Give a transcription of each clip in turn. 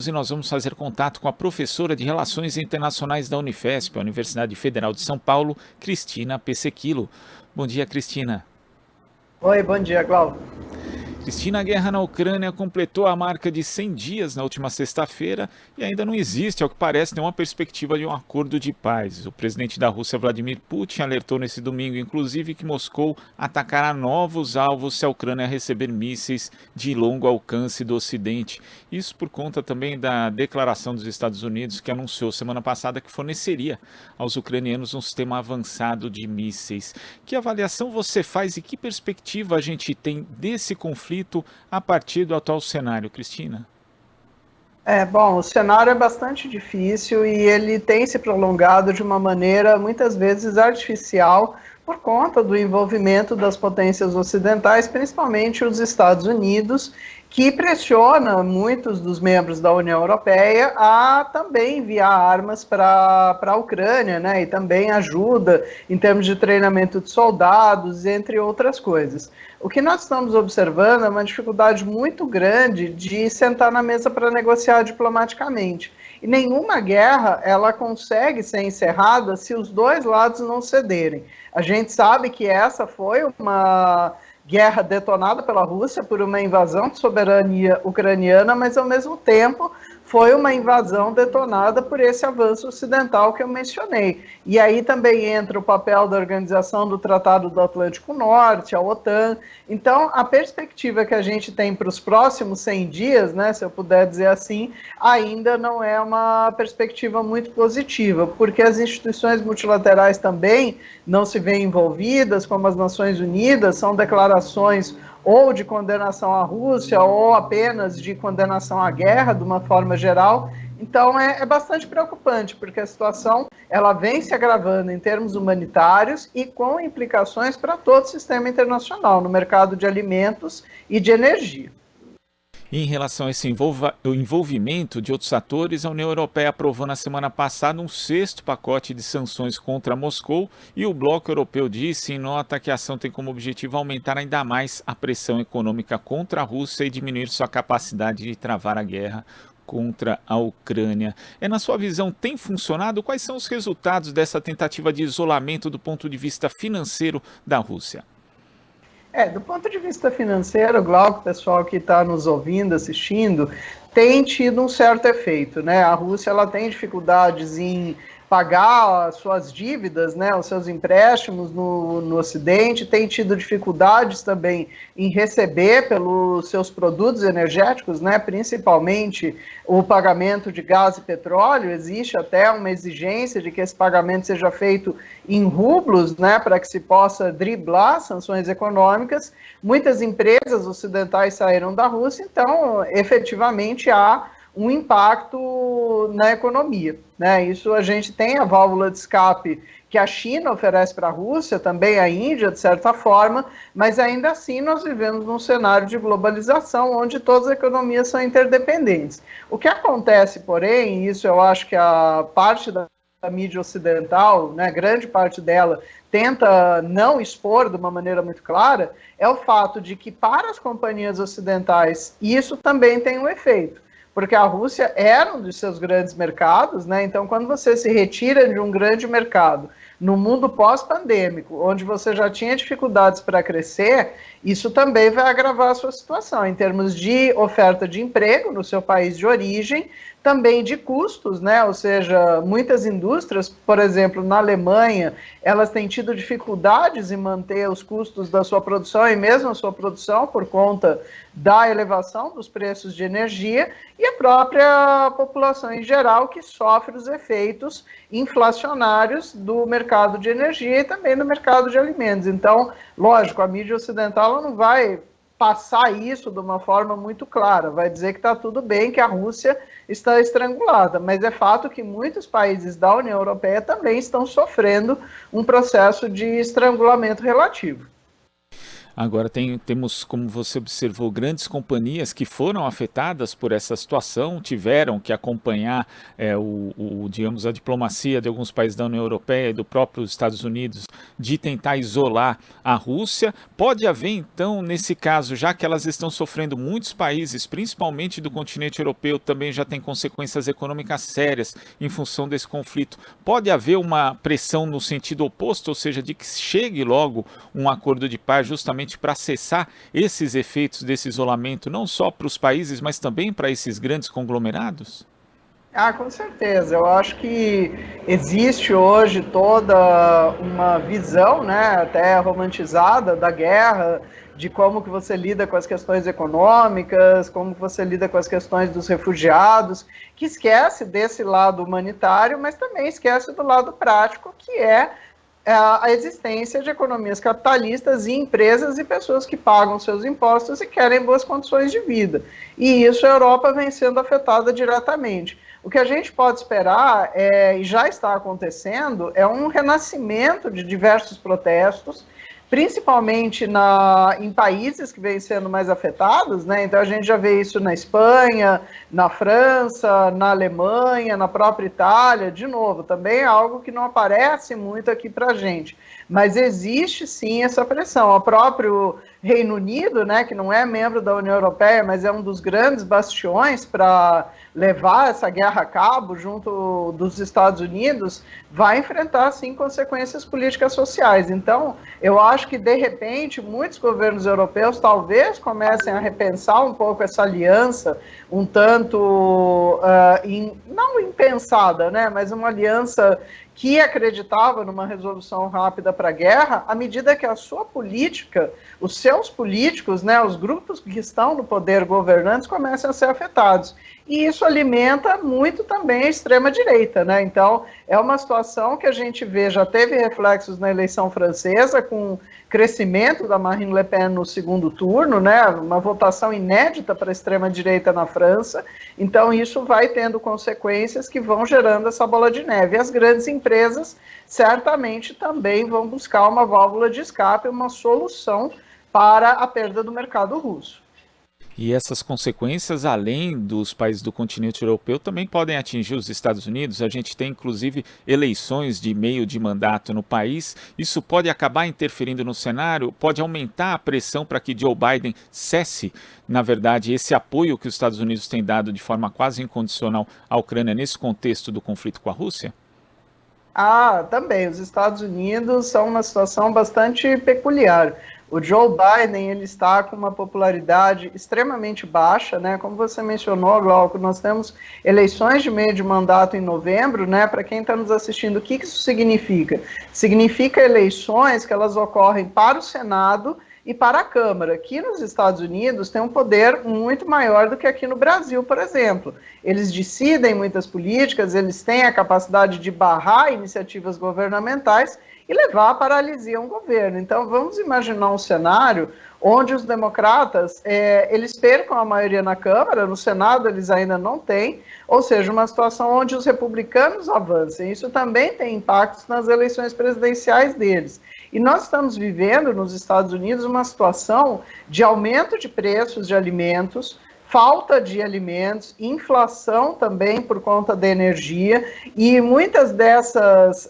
E nós vamos fazer contato com a professora de Relações Internacionais da Unifesp, a Universidade Federal de São Paulo, Cristina Pesequilo. Bom dia, Cristina. Oi, bom dia, Glauco. Cristina, a guerra na Ucrânia completou a marca de 100 dias na última sexta-feira e ainda não existe, ao que parece, nenhuma perspectiva de um acordo de paz. O presidente da Rússia, Vladimir Putin, alertou nesse domingo, inclusive, que Moscou atacará novos alvos se a Ucrânia receber mísseis de longo alcance do Ocidente. Isso por conta também da declaração dos Estados Unidos, que anunciou semana passada que forneceria aos ucranianos um sistema avançado de mísseis. Que avaliação você faz e que perspectiva a gente tem desse conflito a partir do atual cenário, Cristina? Bom, o cenário é bastante difícil e ele tem se prolongado de uma maneira muitas vezes artificial por conta do envolvimento das potências ocidentais, principalmente os Estados Unidos, que pressiona muitos dos membros da União Europeia a também enviar armas para a Ucrânia, né, e também ajuda em termos de treinamento de soldados, entre outras coisas. O que nós estamos observando é uma dificuldade muito grande de sentar na mesa para negociar diplomaticamente. E nenhuma guerra ela consegue ser encerrada se os dois lados não cederem. A gente sabe que essa foi uma guerra detonada pela Rússia por uma invasão de soberania ucraniana, mas ao mesmo tempo foi uma invasão detonada por esse avanço ocidental que eu mencionei. E aí também entra o papel da Organização do Tratado do Atlântico Norte, a OTAN. Então, a perspectiva que a gente tem para os próximos 100 dias, né, se eu puder dizer assim, ainda não é uma perspectiva muito positiva, porque as instituições multilaterais também não se veem envolvidas, como as Nações Unidas, são declarações ou de condenação à Rússia, ou apenas de condenação à guerra, de uma forma geral. Então, é bastante preocupante, porque a situação ela vem se agravando em termos humanitários e com implicações para todo o sistema internacional, no mercado de alimentos e de energia. Em relação a esse envolvimento de outros atores, a União Europeia aprovou na semana passada um sexto pacote de sanções contra Moscou e o Bloco Europeu disse em nota que a ação tem como objetivo aumentar ainda mais a pressão econômica contra a Rússia e diminuir sua capacidade de travar a guerra contra a Ucrânia. Na sua visão, tem funcionado? Quais são os resultados dessa tentativa de isolamento do ponto de vista financeiro da Rússia? Do ponto de vista financeiro, Glauco, o pessoal que está nos ouvindo, assistindo, tem tido um certo efeito, né? A Rússia ela tem dificuldades em pagar suas dívidas, né, os seus empréstimos no Ocidente, tem tido dificuldades também em receber pelos seus produtos energéticos, né, principalmente o pagamento de gás e petróleo. Existe até uma exigência de que esse pagamento seja feito em rublos, né, para que se possa driblar sanções econômicas. Muitas empresas ocidentais saíram da Rússia, então efetivamente há um impacto na economia, né? Isso a gente tem a válvula de escape que a China oferece para a Rússia, também a Índia, de certa forma, mas ainda assim nós vivemos num cenário de globalização onde todas as economias são interdependentes. O que acontece, porém, e isso eu acho que a parte da mídia ocidental, né, grande parte dela, tenta não expor de uma maneira muito clara, é o fato de que para as companhias ocidentais isso também tem um efeito. Porque a Rússia era um dos seus grandes mercados, né? Então, quando você se retira de um grande mercado no mundo pós-pandêmico, onde você já tinha dificuldades para crescer, isso também vai agravar a sua situação, em termos de oferta de emprego no seu país de origem, também de custos, né? Ou seja, muitas indústrias, por exemplo, na Alemanha, elas têm tido dificuldades em manter os custos da sua produção e mesmo a sua produção por conta da elevação dos preços de energia, e a própria população em geral que sofre os efeitos inflacionários do mercado de energia e também do mercado de alimentos. Então, lógico, a mídia ocidental ela não vai passar isso de uma forma muito clara, vai dizer que está tudo bem, que a Rússia está estrangulada, mas é fato que muitos países da União Europeia também estão sofrendo um processo de estrangulamento relativo. Agora temos, como você observou, grandes companhias que foram afetadas por essa situação, tiveram que acompanhar digamos, a diplomacia de alguns países da União Europeia e do próprio Estados Unidos de tentar isolar a Rússia. Pode haver, então, nesse caso, já que elas estão sofrendo, muitos países, principalmente do continente europeu, também já têm consequências econômicas sérias em função desse conflito. Pode haver uma pressão no sentido oposto, ou seja, de que chegue logo um acordo de paz justamente para cessar esses efeitos desse isolamento, não só para os países, mas também para esses grandes conglomerados? Ah, com certeza. Eu acho que existe hoje toda uma visão, né, até romantizada da guerra, de como que você lida com as questões econômicas, como que você lida com as questões dos refugiados, que esquece desse lado humanitário, mas também esquece do lado prático, que é a existência de economias capitalistas e empresas e pessoas que pagam seus impostos e querem boas condições de vida. E isso a Europa vem sendo afetada diretamente. O que a gente pode esperar, e já está acontecendo, é um renascimento de diversos protestos, principalmente em países que vêm sendo mais afetados, né? Então a gente já vê isso na Espanha, na França, na Alemanha, na própria Itália, de novo, também é algo que não aparece muito aqui para a gente, mas existe sim essa pressão. O próprio Reino Unido, né, que não é membro da União Europeia, mas é um dos grandes bastiões para levar essa guerra a cabo junto dos Estados Unidos, vai enfrentar, sim, consequências políticas sociais. Então, eu acho que, de repente, muitos governos europeus talvez comecem a repensar um pouco essa aliança, um tanto, não impensada, né, mas uma aliança que acreditava numa resolução rápida para a guerra, à medida que a sua política, os seus políticos, né, os grupos que estão no poder governantes começam a ser afetados. E isso alimenta muito também a extrema-direita, né? Então, é uma situação que a gente vê, já teve reflexos na eleição francesa, com o crescimento da Marine Le Pen no segundo turno, né? Uma votação inédita para a extrema-direita na França. Então, isso vai tendo consequências que vão gerando essa bola de neve. E as grandes empresas certamente também vão buscar uma válvula de escape, uma solução para a perda do mercado russo. E essas consequências, além dos países do continente europeu, também podem atingir os Estados Unidos. A gente tem, inclusive, eleições de meio de mandato no país. Isso pode acabar interferindo no cenário, pode aumentar a pressão para que Joe Biden cesse, na verdade, esse apoio que os Estados Unidos têm dado de forma quase incondicional à Ucrânia nesse contexto do conflito com a Rússia? Ah, também. Os Estados Unidos são uma situação bastante peculiar. O Joe Biden, ele está com uma popularidade extremamente baixa, né? Como você mencionou, Glauco, nós temos eleições de meio de mandato em novembro, né? Para quem está nos assistindo, o que isso significa? Significa eleições que elas ocorrem para o Senado e para a Câmara. Aqui nos Estados Unidos tem um poder muito maior do que aqui no Brasil, por exemplo. Eles decidem muitas políticas, eles têm a capacidade de barrar iniciativas governamentais e levar à paralisia um governo. Então, vamos imaginar um cenário onde os democratas, eles percam a maioria na Câmara, no Senado eles ainda não têm, ou seja, uma situação onde os republicanos avancem. Isso também tem impactos nas eleições presidenciais deles. E nós estamos vivendo nos Estados Unidos uma situação de aumento de preços de alimentos, falta de alimentos, inflação também por conta da energia, e muitas dessas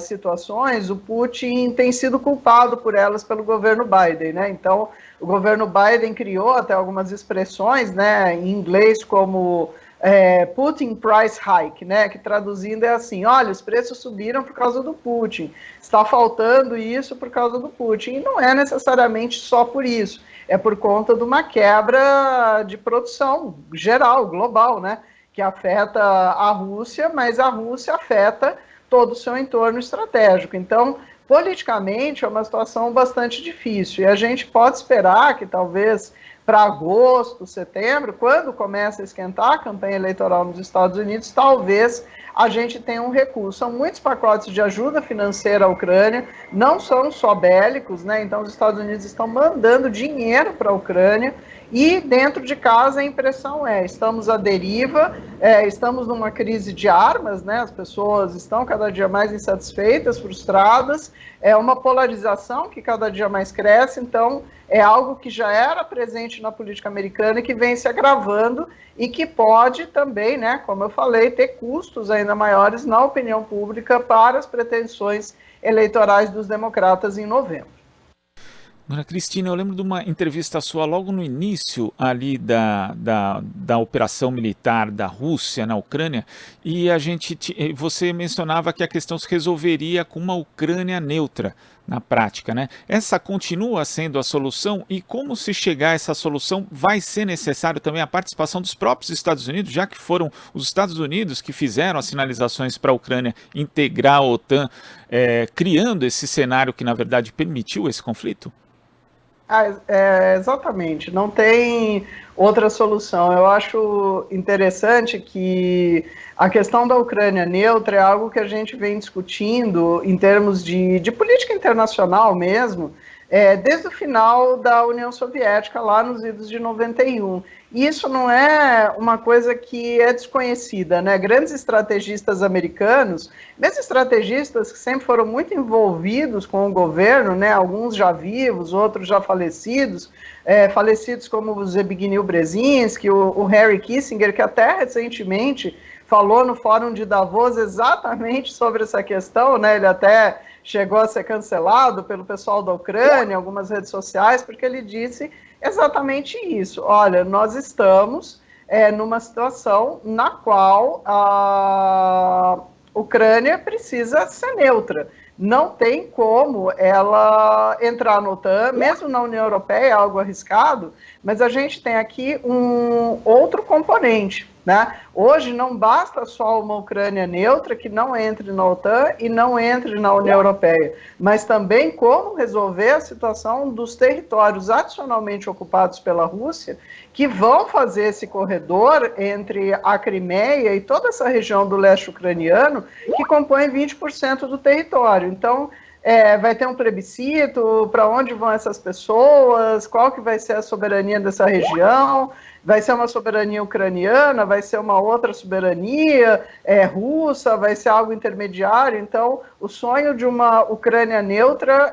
situações, o Putin tem sido culpado por elas pelo governo Biden, né? Então, o governo Biden criou até algumas expressões, né, em inglês como Putin price hike, né, que traduzindo é assim: olha, os preços subiram por causa do Putin, está faltando isso por causa do Putin, e não é necessariamente só por isso, é por conta de uma quebra de produção geral, global, né, que afeta a Rússia, mas a Rússia afeta todo o seu entorno estratégico. Então, politicamente, é uma situação bastante difícil, e a gente pode esperar que talvez para agosto, setembro, quando começa a esquentar a campanha eleitoral nos Estados Unidos, talvez a gente tenha um recuo. São muitos pacotes de ajuda financeira à Ucrânia, não são só bélicos, né? Então os Estados Unidos estão mandando dinheiro para a Ucrânia, e dentro de casa a impressão estamos à deriva, estamos numa crise de armas, né? As pessoas estão cada dia mais insatisfeitas, frustradas, é uma polarização que cada dia mais cresce, então é algo que já era presente na política americana e que vem se agravando e que pode também, né, como eu falei, ter custos ainda maiores na opinião pública para as pretensões eleitorais dos democratas em novembro. Dona Cristina, eu lembro de uma entrevista sua logo no início ali da operação militar da Rússia na Ucrânia, e você mencionava que a questão se resolveria com uma Ucrânia neutra na prática, né? Essa continua sendo a solução, e como se chegar a essa solução vai ser necessário também a participação dos próprios Estados Unidos, já que foram os Estados Unidos que fizeram as sinalizações para a Ucrânia integrar a OTAN, criando esse cenário que na verdade permitiu esse conflito? Exatamente, não tem outra solução. Eu acho interessante que a questão da Ucrânia neutra é algo que a gente vem discutindo em termos de política internacional mesmo, desde o final da União Soviética, lá nos idos de 91. E isso não é uma coisa que é desconhecida, né? Grandes estrategistas americanos, mesmo estrategistas que sempre foram muito envolvidos com o governo, né? Alguns já vivos, outros já falecidos, falecidos como o Zbigniew Brzezinski, o Henry Kissinger, que até recentemente falou no Fórum de Davos exatamente sobre essa questão, né? Ele até chegou a ser cancelado pelo pessoal da Ucrânia, algumas redes sociais, porque ele disse exatamente isso. Olha, nós estamos numa situação na qual a Ucrânia precisa ser neutra. Não tem como ela entrar na OTAN, mesmo na União Europeia é algo arriscado, mas a gente tem aqui um outro componente, né? Hoje não basta só uma Ucrânia neutra que não entre na OTAN e não entre na União Europeia, mas também como resolver a situação dos territórios adicionalmente ocupados pela Rússia, que vão fazer esse corredor entre a Crimeia e toda essa região do leste ucraniano, que compõe 20% do território. Então, vai ter um plebiscito, para onde vão essas pessoas, qual que vai ser a soberania dessa região, vai ser uma soberania ucraniana, vai ser uma outra soberania russa, vai ser algo intermediário. Então, o sonho de uma Ucrânia neutra,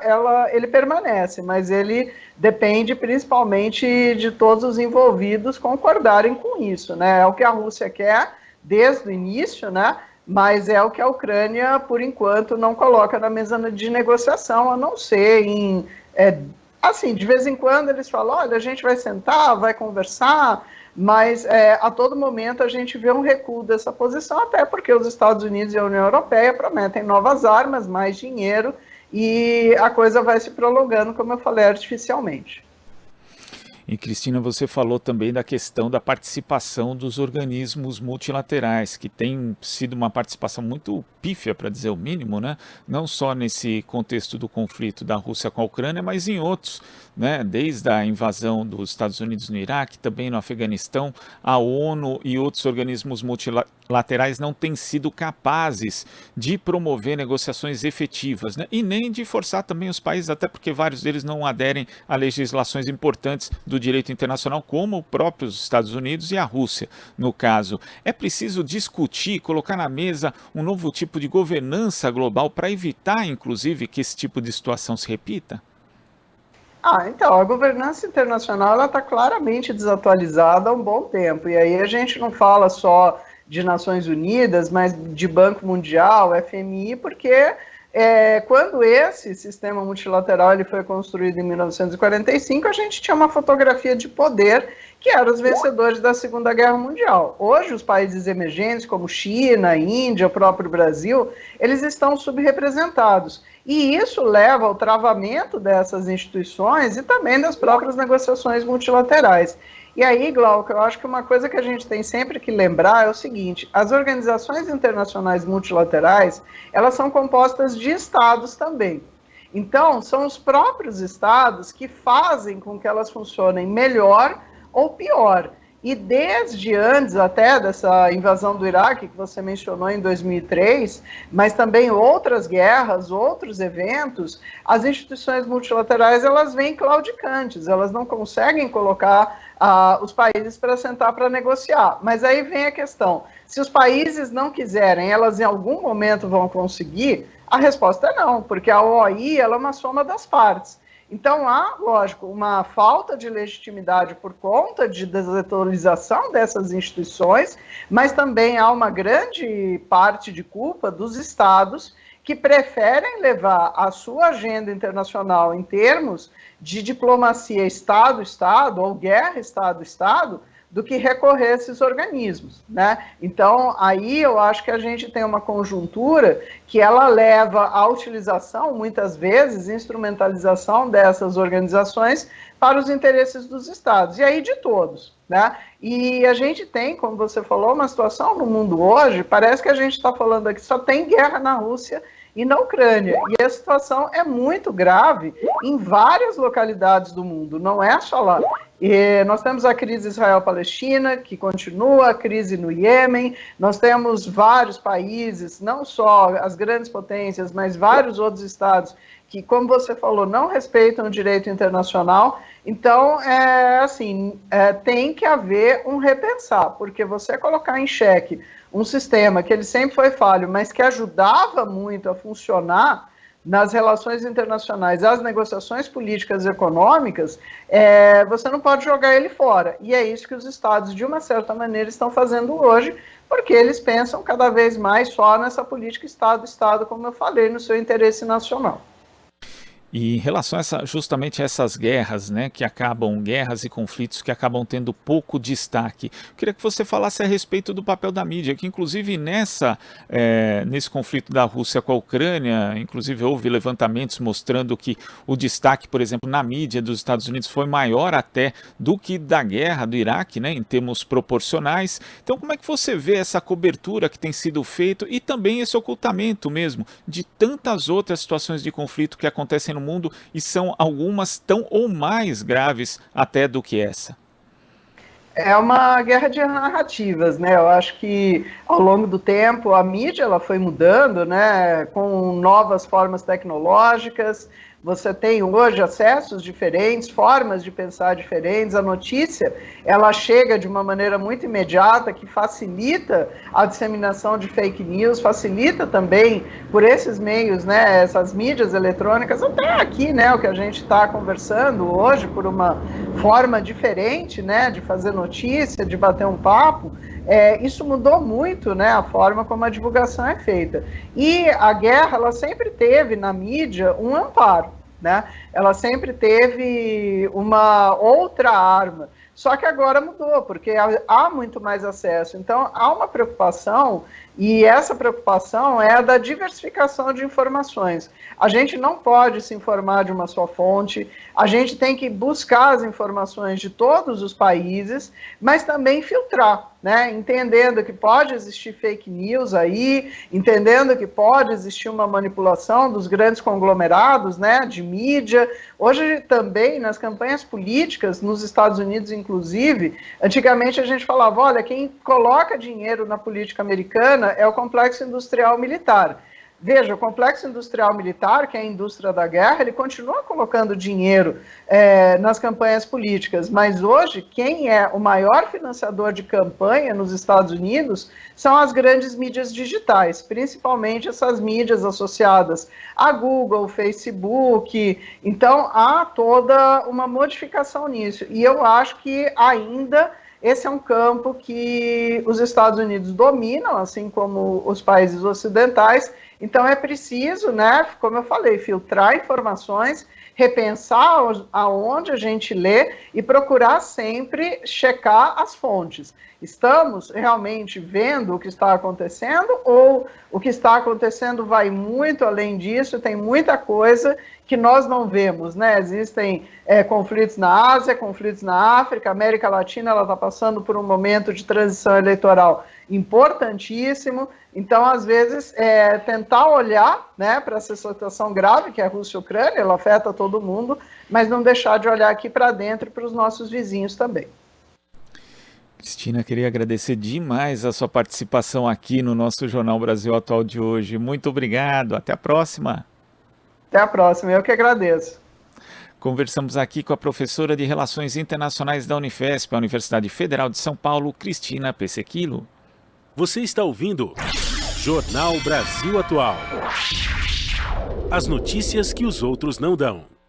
ele permanece, mas ele depende principalmente de todos os envolvidos concordarem com isso, né? É o que a Rússia quer desde o início, né? Mas é o que a Ucrânia, por enquanto, não coloca na mesa de negociação, a não ser assim, de vez em quando eles falam, olha, a gente vai sentar, vai conversar, mas a todo momento a gente vê um recuo dessa posição, até porque os Estados Unidos e a União Europeia prometem novas armas, mais dinheiro, e a coisa vai se prolongando, como eu falei, artificialmente. E, Cristina, você falou também da questão da participação dos organismos multilaterais, que tem sido uma participação muito pífia, para dizer o mínimo, né? Não só nesse contexto do conflito da Rússia com a Ucrânia, mas em outros, né? Desde a invasão dos Estados Unidos no Iraque, também no Afeganistão, a ONU e outros organismos multilaterais não têm sido capazes de promover negociações efetivas, né? E nem de forçar também os países, até porque vários deles não aderem a legislações importantes do direito internacional, como os próprios Estados Unidos e a Rússia, no caso. É preciso discutir, colocar na mesa um novo tipo de governança global para evitar, inclusive, que esse tipo de situação se repita? Então, a governança internacional está claramente desatualizada há um bom tempo, e aí a gente não fala só de Nações Unidas, mas de Banco Mundial, FMI, porque quando esse sistema multilateral ele foi construído em 1945, a gente tinha uma fotografia de poder que eram os vencedores da Segunda Guerra Mundial. Hoje, os países emergentes, como China, Índia, o próprio Brasil, eles estão subrepresentados. E isso leva ao travamento dessas instituições e também das próprias negociações multilaterais. E aí, Glauco, eu acho que uma coisa que a gente tem sempre que lembrar é o seguinte: as organizações internacionais multilaterais, elas são compostas de estados também. Então, são os próprios estados que fazem com que elas funcionem melhor ou pior. E desde antes até dessa invasão do Iraque, que você mencionou em 2003, mas também outras guerras, outros eventos, as instituições multilaterais elas vêm claudicantes, elas não conseguem colocar os países para sentar para negociar. Mas aí vem a questão, se os países não quiserem, elas em algum momento vão conseguir? A resposta é não, porque a OI ela é uma soma das partes. Então há, lógico, uma falta de legitimidade por conta de desautorização dessas instituições, mas também há uma grande parte de culpa dos estados que preferem levar a sua agenda internacional em termos de diplomacia Estado-Estado ou guerra Estado-Estado, do que recorrer a esses organismos, né? Então, aí eu acho que a gente tem uma conjuntura que ela leva à utilização, muitas vezes, instrumentalização dessas organizações para os interesses dos estados, e aí de todos, né? E a gente tem, como você falou, uma situação no mundo hoje, parece que a gente está falando aqui, só tem guerra na Rússia e na Ucrânia, e a situação é muito grave em várias localidades do mundo, não é só lá. E nós temos a crise Israel-Palestina, que continua, a crise no Iêmen, nós temos vários países, não só as grandes potências, mas vários outros estados que, como você falou, não respeitam o direito internacional. Então, tem que haver um repensar, porque você colocar em xeque um sistema que ele sempre foi falho, mas que ajudava muito a funcionar nas relações internacionais, as negociações políticas e econômicas, você não pode jogar ele fora. E é isso que os estados, de uma certa maneira, estão fazendo hoje, porque eles pensam cada vez mais só nessa política Estado-Estado, como eu falei, no seu interesse nacional. E em relação a justamente a essas guerras, né, guerras e conflitos que acabam tendo pouco destaque, eu queria que você falasse a respeito do papel da mídia, que inclusive nesse conflito da Rússia com a Ucrânia, inclusive houve levantamentos mostrando que o destaque, por exemplo, na mídia dos Estados Unidos foi maior até do que da guerra do Iraque, né, em termos proporcionais. Então, como é que você vê essa cobertura que tem sido feita e também esse ocultamento mesmo de tantas outras situações de conflito que acontecem no mundo e são algumas tão ou mais graves até do que essa? É uma guerra de narrativas, né? Eu acho que ao longo do tempo a mídia ela foi mudando, né? Com novas formas tecnológicas. Você tem hoje acessos diferentes, formas de pensar diferentes. A notícia ela chega de uma maneira muito imediata que facilita a disseminação de fake news, facilita também por esses meios, né? Essas mídias eletrônicas, até aqui, né? O que a gente está conversando hoje por uma forma diferente, né? De fazer notícia, de bater um papo. Isso mudou muito, né, a forma como a divulgação é feita. E a guerra, ela sempre teve na mídia um amparo, né? Ela sempre teve uma outra arma. Só que agora mudou, porque há muito mais acesso. Então, há uma preocupação, e essa preocupação é a da diversificação de informações. A gente não pode se informar de uma só fonte, a gente tem que buscar as informações de todos os países, mas também filtrar, né? Entendendo que pode existir fake news aí, entendendo que pode existir uma manipulação dos grandes conglomerados, né, de mídia. Hoje também, nas campanhas políticas, nos Estados Unidos, inclusive, antigamente a gente falava, olha, quem coloca dinheiro na política americana é o complexo industrial militar. Veja, o complexo industrial militar, que é a indústria da guerra, ele continua colocando dinheiro nas campanhas políticas, mas hoje quem é o maior financiador de campanha nos Estados Unidos são as grandes mídias digitais, principalmente essas mídias associadas a Google, Facebook. Então há toda uma modificação nisso, e eu acho que ainda esse é um campo que os Estados Unidos dominam, assim como os países ocidentais. Então é preciso, né, como eu falei, filtrar informações, repensar aonde a gente lê e procurar sempre checar as fontes. Estamos realmente vendo o que está acontecendo ou o que está acontecendo vai muito além disso? Tem muita coisa que nós não vemos, né? Existem conflitos na Ásia, conflitos na África, a América Latina ela está passando por um momento de transição eleitoral importantíssimo. Então, às vezes, tentar olhar, né, para essa situação grave que é a Rússia e a Ucrânia, ela afeta todo mundo, mas não deixar de olhar aqui para dentro e para os nossos vizinhos também. Cristina, queria agradecer demais a sua participação aqui no nosso Jornal Brasil Atual de hoje. Muito obrigado, até a próxima. Até a próxima, eu que agradeço. Conversamos aqui com a professora de Relações Internacionais da Unifesp, a Universidade Federal de São Paulo, Cristina Pesequilo. Você está ouvindo Jornal Brasil Atual. As notícias que os outros não dão.